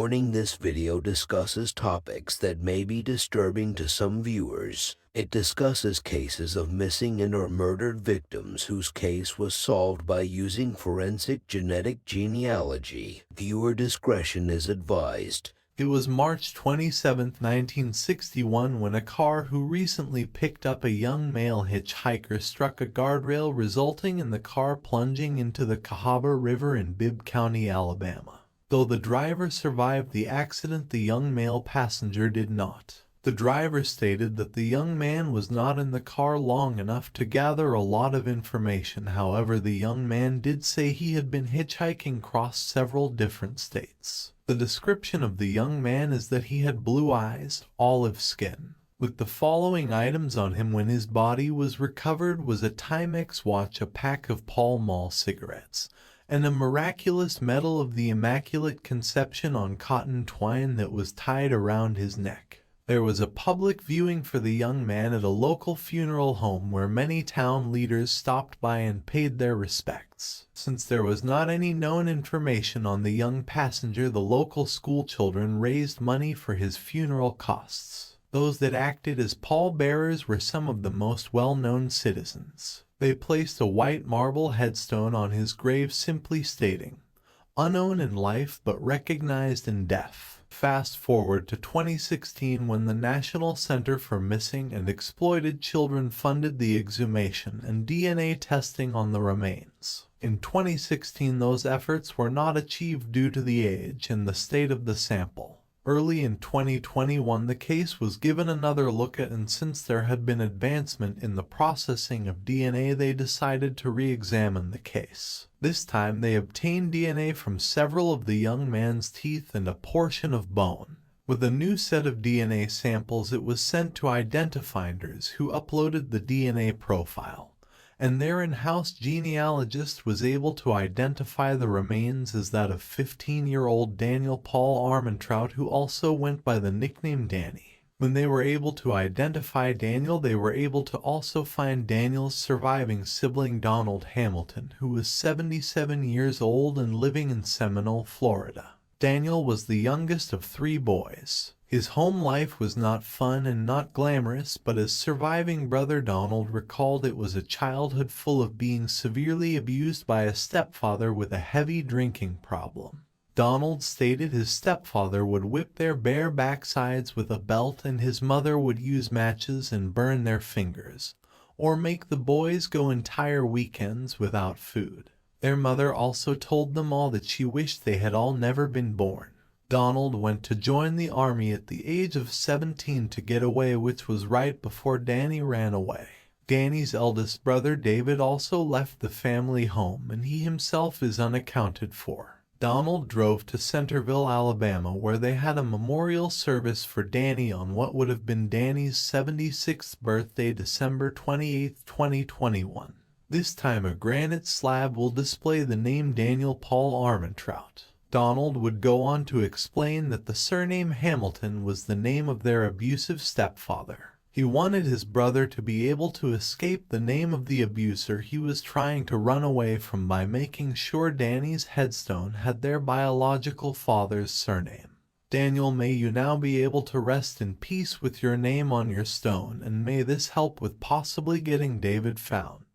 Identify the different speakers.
Speaker 1: Warning: this video discusses topics that may be disturbing to some viewers. It discusses cases of missing and or murdered victims whose case was solved by using forensic genetic genealogy. Viewer discretion is advised.
Speaker 2: It was March 27, 1961 when a car who recently picked up a young male hitchhiker struck a guardrail, resulting in the car plunging into the Cahaba River in Bibb County, Alabama. Though the driver survived the accident, the young male passenger did not. The driver stated that the young man was not in the car long enough to gather a lot of information. However, the young man did say he had been hitchhiking across several different states. The description of the young man is that he had blue eyes, olive skin, with the following items on him when his body was recovered: was a Timex watch, a pack of Pall Mall cigarettes, and a miraculous medal of the Immaculate Conception on cotton twine that was tied around his neck. There was a public viewing for the young man at a local funeral home where many town leaders stopped by and paid their respects. Since there was not any known information on the young passenger, the local school children raised money for his funeral costs. Those that acted as pallbearers were some of the most well-known citizens. They placed a white marble headstone on his grave simply stating, "Unknown in life but recognized in death." Fast forward to 2016 when the National Center for Missing and Exploited Children funded the exhumation and DNA testing on the remains. In 2016, those efforts were not achieved due to the age and the state of the sample. Early in 2021, the case was given another look at, and since there had been advancement in the processing of DNA, they decided to re-examine the case. This time, they obtained DNA from several of the young man's teeth and a portion of bone. With a new set of DNA samples, it was sent to identifinders who uploaded the DNA profile, and their in-house genealogist was able to identify the remains as that of 15-year-old Daniel Paul Armentrout, who also went by the nickname Danny. When they were able to identify Daniel, they were able to also find Daniel's surviving sibling Donald Hamilton, who was 77 years old and living in Seminole, Florida. Daniel was the youngest of 3 boys. His home life was not fun and not glamorous, but his surviving brother Donald recalled it was a childhood full of being severely abused by a stepfather with a heavy drinking problem. Donald stated his stepfather would whip their bare backsides with a belt, and his mother would use matches and burn their fingers, or make the boys go entire weekends without food. Their mother also told them all that she wished they had all never been born. Donald went to join the army at the age of 17 to get away, which was right before Danny ran away. Danny's eldest brother David also left the family home, and he himself is unaccounted for. Donald drove to Centerville, Alabama, where they had a memorial service for Danny on what would have been Danny's 76th birthday, December 28, 2021. This time a granite slab will display the name Daniel Paul Armentrout. Donald would go on to explain that the surname Hamilton was the name of their abusive stepfather. He wanted his brother to be able to escape the name of the abuser he was trying to run away from by making sure Danny's headstone had their biological father's surname. Daniel, may you now be able to rest in peace with your name on your stone, and may this help with possibly getting David found.